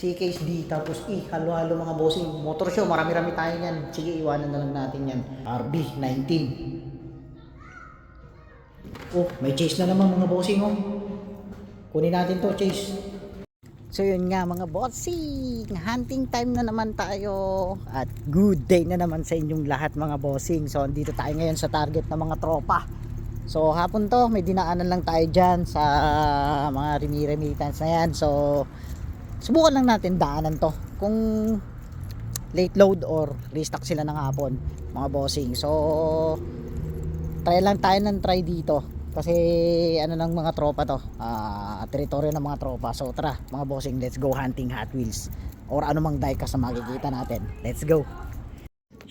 C-Case D, tapos E, halo-halo mga bossing. Motor show, marami-rami tayo yan. Sige, iwanan na lang natin yan. RB19. Oh, may chase na naman mga bossing oh. Kunin natin to, chase. So yun nga mga bossing, hunting time na naman tayo. At good day na naman sa inyong lahat mga bossing. So andito tayo ngayon sa target ng mga tropa. So hapon to, may dinaanan lang tayo dyan sa mga remittance na yan. So subukan lang natin daanan to kung late load or restock sila ng hapon mga bossing. So try lang tayo ng try dito kasi ano ng mga tropa to, teritoryo ng mga tropa. So tara mga bossing, let's go hunting Hot Wheels or anumang diecast na makikita natin. Let's go.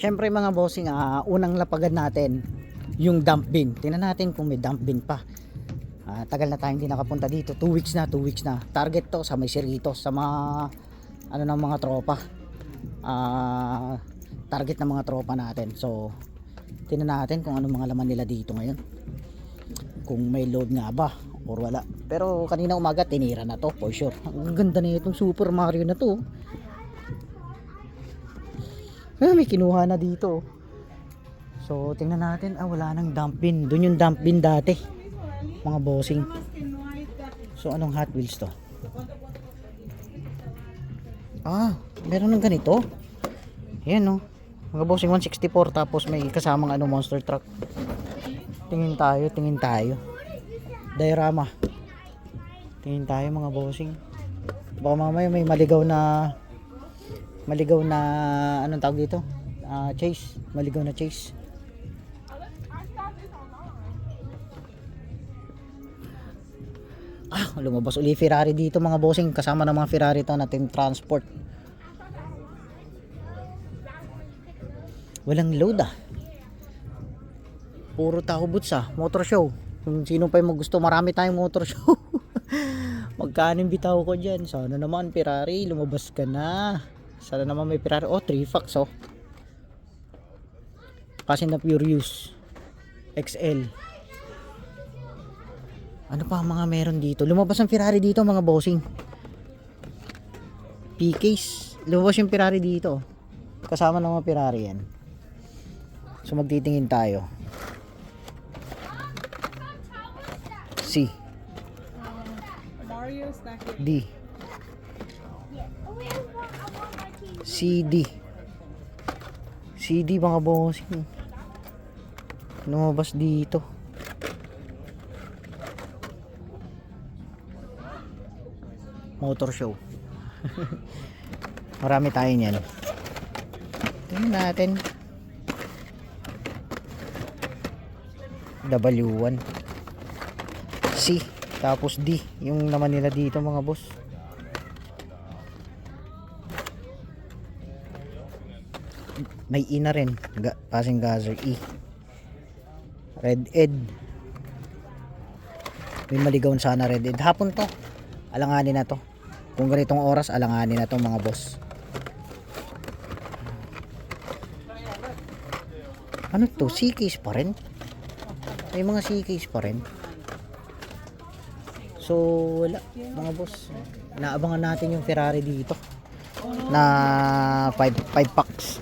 Syempre mga bossing, unang lapagan natin yung dump bin. Tingnan natin kung may dump bin pa. Tagal na tayong hindi nakapunta dito, 2 weeks na. Target to sa may Cerritos, sa mga ano ng mga tropa, target ng mga tropa natin. So tingnan natin kung anong mga laman nila dito ngayon, kung may load nga ba or wala. Pero kanina umaga tinira na to for sure. Ang ganda na itong Super Mario na to. May kinuha na dito. So tingnan natin, wala nang dump bin. Doon yung dump bin dati mga bossing. So anong Hot Wheels to? Meron ng ganito. Ayan no, mga bossing, 164 tapos may kasamang monster truck. Tingin tayo diorama. Tingin tayo mga bossing. Baka mamaya may maligaw na anong tawag dito, chase. Maligaw na chase. Lumabas uli Ferrari dito mga bossing, kasama ng mga Ferrari to natin transport. Walang load puro tao boots motor show. Kung sino pa yung gusto, marami tayong motor show. Magkano bitaw ko dyan? Sana naman Ferrari, lumabas ka na. Sana naman may Ferrari. 3 facts Fast and Furious XL. Ano pa mga meron dito? Lumabas ang Ferrari dito mga bossing. P-case. Lumabas yung Ferrari dito. Kasama ng mga Ferrari yan. So magtitingin tayo. C D CD mga bossing. Lumabas dito. Motor show. Marami tayo niyan. Tingnan natin. W1 C tapos D yung naman nila dito mga boss. May E na rin, passing gazer E. Red Ed, may maligaw sana Red Ed. Hapon to, alanganin na to. Kung ganitong oras, alanganin na to mga boss. Ano to? C-case pa rin? May mga C-case pa rin. So wala mga boss, naabangan natin yung Ferrari dito na 5 packs.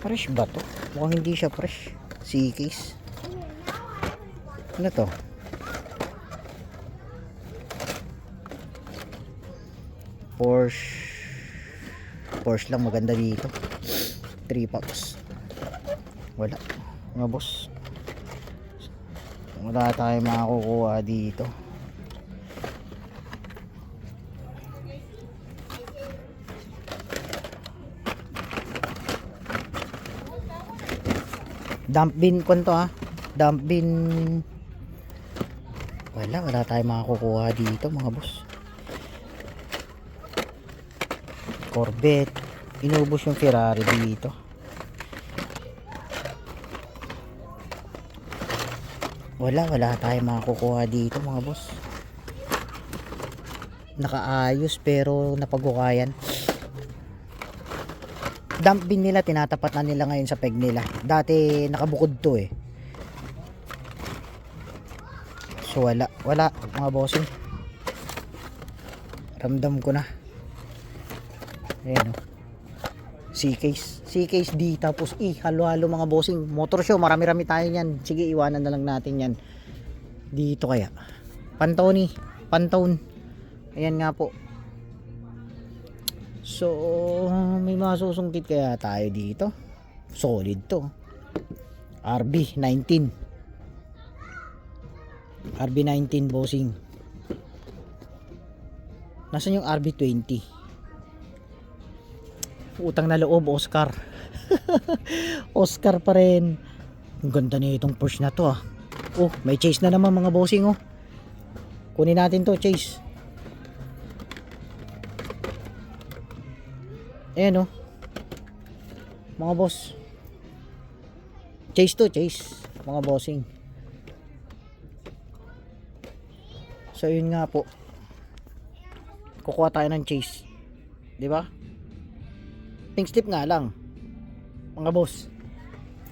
Fresh ba to? Mukhang hindi siya fresh. C-case. Ano to? Porsche lang maganda dito. 3 packs. Wala mga boss, wala tayong makakukuha dito. Dump bin kwento dump bin, wala tayong makakukuha dito mga boss. Corvette, inubos yung Ferrari dito. Wala tayong makukuha dito mga boss. Nakaayos pero napagukayan. Dump bin nila, tinatapat na nila ngayon sa peg nila. Dati nakabukod to So wala mga bossing. Ramdam ko na. Ayan o. C-case D tapos E. Halo-halo mga bossing. Motor show, marami-rami tayo yan. Sige, iwanan na lang natin yan. Dito kaya. Pantone. Ayan nga po. So, may masusungkit kaya tayo dito. Solid to. RB19 bossing. Nasaan yung RB20? Utang na loob, Oscar. Oscar pa rin. Ang ganda na itong Porsche na to ah. Oh, may chase na naman mga bossing oh. Kunin natin to, chase. Ayan oh. Mga boss. Chase mga bossing. So yun nga po. Kukuha tayo ng chase. 'Di ba? Pink slip nga lang. Mga boss.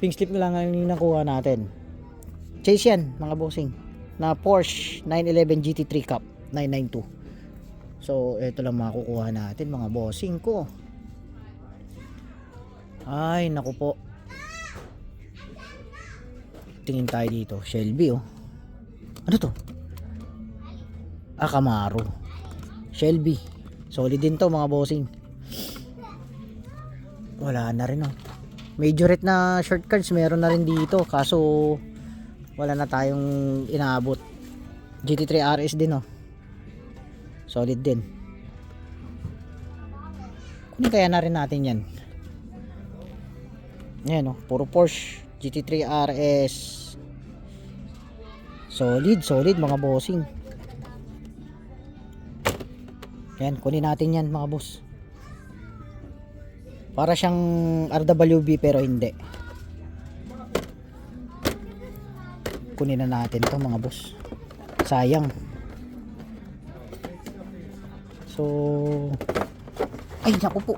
Pink slip na lang ang nakuha natin. Chase yan, mga bossing. Na Porsche 911 GT3 Cup 992. So ito lang makukuha natin mga bossing ko. Ay, naku po. Tingin tayo dito. Shelby oh. Ano to? Camaro. Shelby. Solid din to mga bossing. Wala na rin oh. Majorette na shortcuts meron na rin dito. Kaso wala na tayong inaabot. GT3 RS din oh. Solid din. Kunin kaya na rin natin yan. Ayan oh. Puro Porsche GT3 RS. Solid mga bossing. Ayan, kunin natin yan mga boss. Para siyang RWB pero hindi. Kunin na natin to mga boss. Sayang. So ay naku po.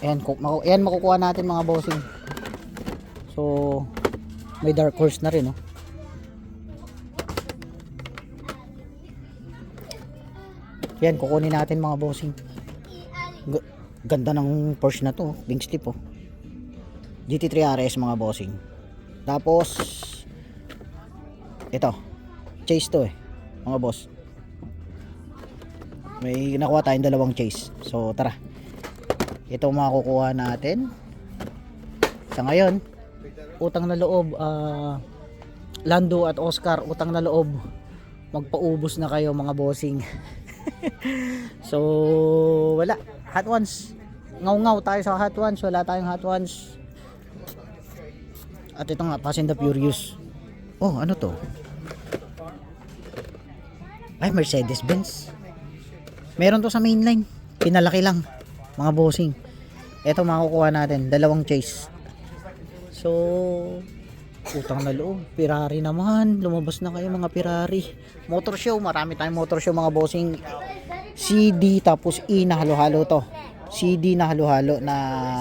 Ayan makukuha natin mga bossing. So may dark horse na rin oh. Yan, kukunin natin mga bossing. Ganda ng Porsche na to, pink slip oh. GT3 RS mga bossing. Tapos ito, chase to eh, mga boss. May nakuha tayong dalawang chase. So tara. Ito makukuha natin. Sa ngayon, utang na loob, Lando at Oscar, utang na loob. Magpaubos na kayo mga bossing. So wala, Hot Ones, ngaw tayo sa Hot Ones, wala tayong Hot Ones. At ito nga, Fast and the Furious. Oh, ano to? Ay, Mercedes Benz. Meron to sa mainline, pinalaki lang mga bossing. Ito makukuha natin, dalawang chase. So utang na loob, Ferrari naman. Lumabas na kayo mga Ferrari. Motor show, marami tayong motor show mga bossing. CD tapos E na halo-halo to. CD na halo-halo na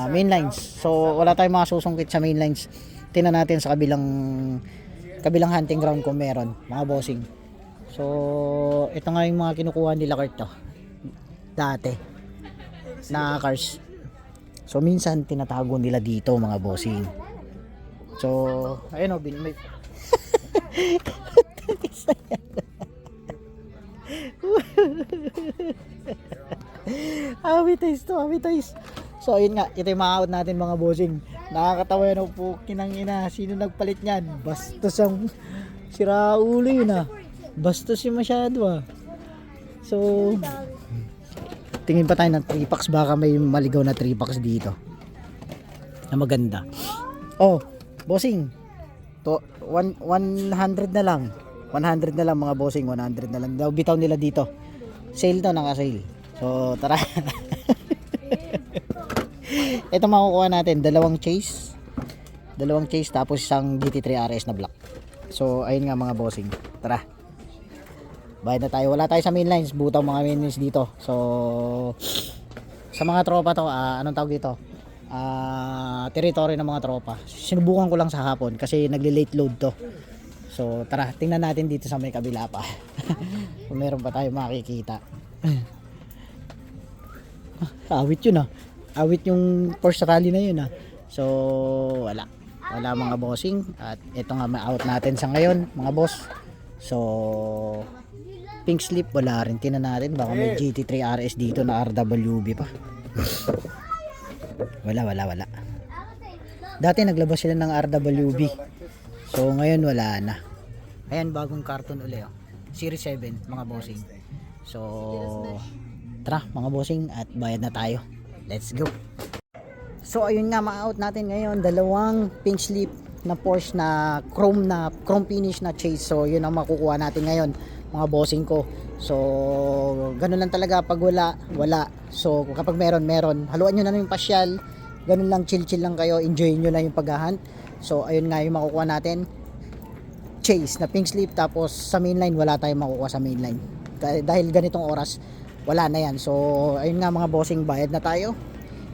mainlines. So wala tayong mga susungkit sa mainlines. Tingnan natin sa kabilang hunting ground kung meron mga bossing. So ito nga yung mga kinukuha nila Kurt to dati na cars. So minsan tinatago nila dito mga bossing. So, ayun o, may... Habitais to. So, ayun nga, ito yung mga out natin mga bossing. Nakakatawa yan po, kinangina. Sino nagpalit niyan? Bastos ang siraulo yun ah. Bastos yung masyado ah. So, tingin pa tayo ng 3-packs. Baka may maligaw na 3-packs dito. Na maganda. Oh, bossing, to 100 na lang. 100 na lang mga bossing, 100 na lang. Daw bitaw nila dito. Sale to, naka-sale. So, tara. Ito makukuha natin, dalawang chase tapos isang GT3 RS na black. So, ayun nga mga bossing. Tara. Bayad na tayo. Wala tayo sa mainlines, butaw mga mainlines dito. So, sa mga tropa to, anong tawag dito? Territory ng mga tropa. Sinubukan ko lang sa hapon kasi nagle-late load to. So tara, tingnan natin dito sa may kabila pa. Kung meron pa tayo makikita. Awit yun ah. Awit yung Porsche Rally na yun ah. So wala. Wala mga bossing. At ito nga ma-out natin sa ngayon mga boss. So pink slip wala rin. Tingnan natin baka may GT3 RS dito na RWB pa. Wala. Dati naglabas sila ng RWB. So ngayon wala na. Ayan bagong karton uli oh. Series 7 mga bossing. So tara mga bossing at bayad na tayo. Let's go. So ayun nga ma-out natin ngayon dalawang pink slip na Porsche na chrome finish na chase. So yun ang makukuha natin ngayon mga bossing ko. So ganun lang talaga pag wala. So kapag meron. Haluan nyo na yung pasyal. Ganun lang chill lang kayo. Enjoy nyo na yung paghahunt. So ayun nga yung makukuha natin. Chase na pink slip tapos sa mainline wala tayong makukuha sa mainline. Dahil ganitong oras wala na yan. So ayun nga mga bossing bayad na tayo.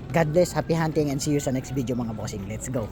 God bless, happy hunting and see you sa next video mga bossing. Let's go.